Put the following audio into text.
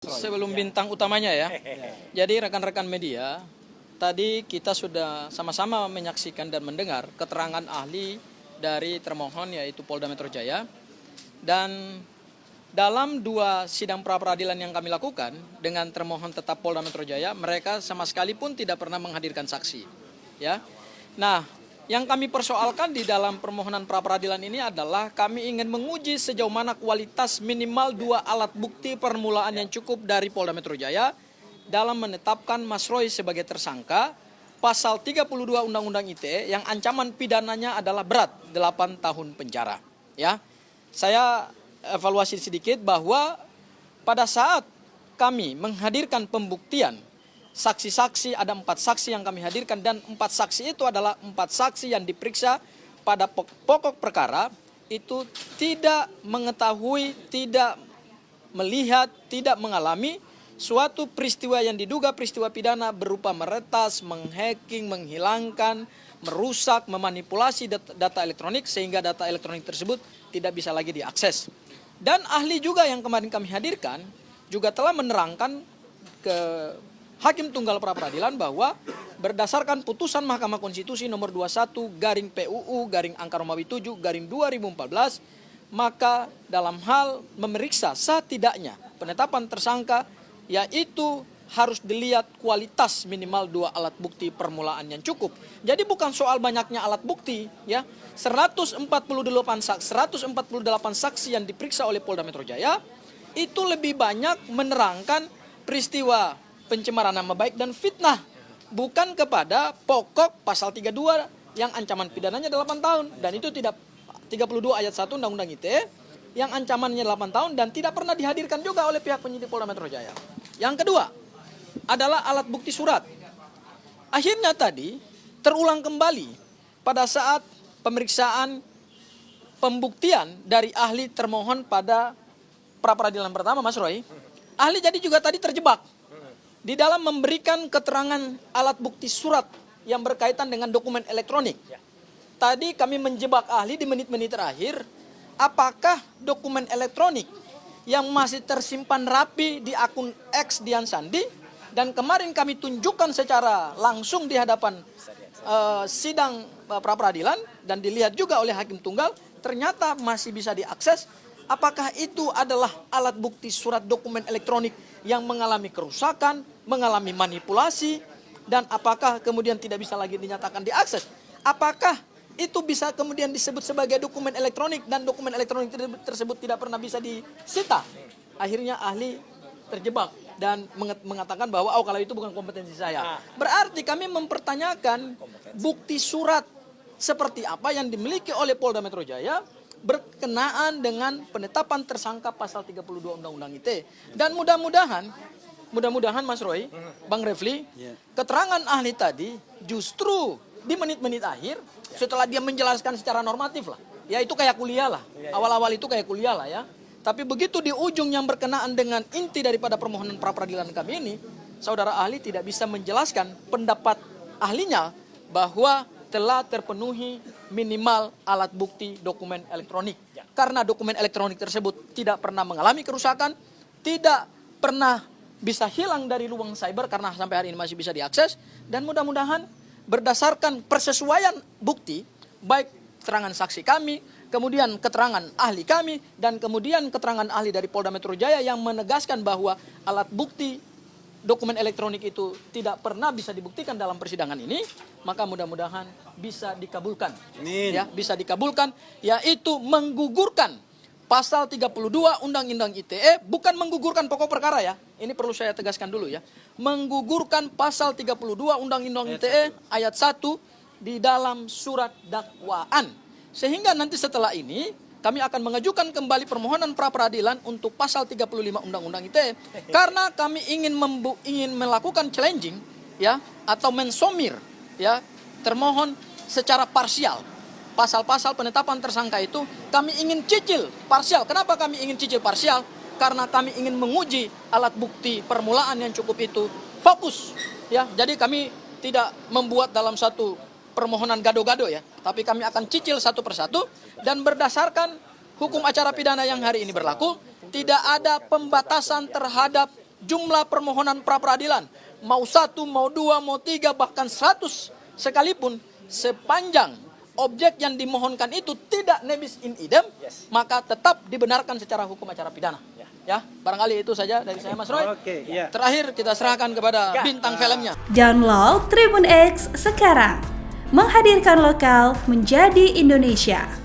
Sebelum bintang utamanya ya, jadi rekan-rekan media, tadi kita sudah sama-sama menyaksikan dan mendengar keterangan ahli dari termohon yaitu Polda Metro Jaya. Dan dalam dua sidang pra-peradilan yang kami lakukan dengan termohon tetap Polda Metro Jaya, mereka sama sekali pun tidak pernah menghadirkan saksi. Ya, nah yang kami persoalkan di dalam permohonan pra-peradilan ini adalah kami ingin menguji sejauh mana kualitas minimal dua alat bukti permulaan yang cukup dari Polda Metro Jaya dalam menetapkan Mas Roy sebagai tersangka pasal 32 Undang-Undang ITE yang ancaman pidananya adalah berat 8 tahun penjara. Ya, saya evaluasi sedikit bahwa pada saat kami menghadirkan pembuktian saksi-saksi, ada 4 saksi yang kami hadirkan dan 4 saksi itu adalah 4 saksi yang diperiksa pada pokok perkara itu tidak mengetahui, tidak melihat, tidak mengalami suatu peristiwa yang diduga peristiwa pidana berupa meretas, menghacking, menghilangkan, merusak, memanipulasi data elektronik sehingga data elektronik tersebut tidak bisa lagi diakses. Dan ahli juga yang kemarin kami hadirkan juga telah menerangkan ke Hakim Tunggal Pra-Peradilan bahwa berdasarkan putusan Mahkamah Konstitusi nomor 21/PUU/Angka-7/2014, maka dalam hal memeriksa setidaknya penetapan tersangka yaitu harus dilihat kualitas minimal 2 alat bukti permulaan yang cukup. Jadi bukan soal banyaknya alat bukti ya. 148 saksi yang diperiksa oleh Polda Metro Jaya itu lebih banyak menerangkan peristiwa pencemaran nama baik dan fitnah, bukan kepada pokok pasal 32 yang ancaman pidananya 8 tahun dan itu tidak 32 ayat 1 Undang-Undang ITE yang ancamannya 8 tahun dan tidak pernah dihadirkan juga oleh pihak penyidik Polda Metro Jaya. Yang kedua adalah alat bukti surat. Akhirnya tadi terulang kembali pada saat pemeriksaan pembuktian dari ahli termohon pada pra-peradilan pertama, Mas Roy. Ahli jadi juga tadi terjebak di dalam memberikan keterangan alat bukti surat yang berkaitan dengan dokumen elektronik. Tadi kami menjebak ahli di menit-menit terakhir, apakah dokumen elektronik yang masih tersimpan rapi di akun X Dian Sandi, dan kemarin kami tunjukkan secara langsung di hadapan sidang pra-peradilan dan dilihat juga oleh Hakim Tunggal, ternyata masih bisa diakses. Apakah itu adalah alat bukti surat dokumen elektronik yang mengalami kerusakan, mengalami manipulasi, dan apakah kemudian tidak bisa lagi dinyatakan diakses? Apakah itu bisa kemudian disebut sebagai dokumen elektronik dan dokumen elektronik tersebut tidak pernah bisa disita? Akhirnya ahli terjebak dan mengatakan bahwa kalau itu bukan kompetensi saya. Berarti kami mempertanyakan bukti surat seperti apa yang dimiliki oleh Polda Metro Jaya berkenaan dengan penetapan tersangka pasal 32 Undang-Undang ITE. Dan mudah-mudahan Mas Roy, Bang Refli, keterangan ahli tadi justru di menit-menit akhir setelah dia menjelaskan secara normatif lah. Ya itu kayak kuliah lah. Awal-awal itu kayak kuliah lah ya. Tapi begitu di ujung yang berkenaan dengan inti daripada permohonan pra-peradilan kami ini, saudara ahli tidak bisa menjelaskan pendapat ahlinya bahwa telah terpenuhi minimal alat bukti dokumen elektronik. Karena dokumen elektronik tersebut tidak pernah mengalami kerusakan, tidak pernah bisa hilang dari ruang cyber karena sampai hari ini masih bisa diakses, dan mudah-mudahan berdasarkan persesuaian bukti, baik keterangan saksi kami, kemudian keterangan ahli kami, dan kemudian keterangan ahli dari Polda Metro Jaya yang menegaskan bahwa alat bukti dokumen elektronik itu tidak pernah bisa dibuktikan dalam persidangan ini, maka mudah-mudahan bisa dikabulkan. Ya, bisa dikabulkan, yaitu menggugurkan pasal 32 Undang-Undang ITE, bukan menggugurkan pokok perkara ya. Ini perlu saya tegaskan dulu ya. Menggugurkan pasal 32 Undang-Undang ITE ayat 1 di dalam surat dakwaan. Sehingga nanti setelah ini kami akan mengajukan kembali permohonan pra-peradilan untuk pasal 35 Undang-Undang ITE karena kami ingin melakukan challenging ya atau mensomir ya termohon secara parsial. Pasal-pasal penetapan tersangka itu kami ingin cicil parsial. Kenapa kami ingin cicil parsial? Karena kami ingin menguji alat bukti permulaan yang cukup itu fokus ya. Jadi kami tidak membuat dalam satu permohonan gado-gado ya, tapi kami akan cicil satu persatu dan berdasarkan hukum acara pidana yang hari ini berlaku, tidak ada pembatasan terhadap jumlah permohonan pra-peradilan, mau 1, mau 2, mau 3, bahkan 100 sekalipun, sepanjang objek yang dimohonkan itu tidak nebis in idem, maka tetap dibenarkan secara hukum acara pidana. Ya, barangkali itu saja dari saya, Mas Roy. Terakhir kita serahkan kepada bintang filmnya. Download Tribun X sekarang, menghadirkan lokal menjadi Indonesia.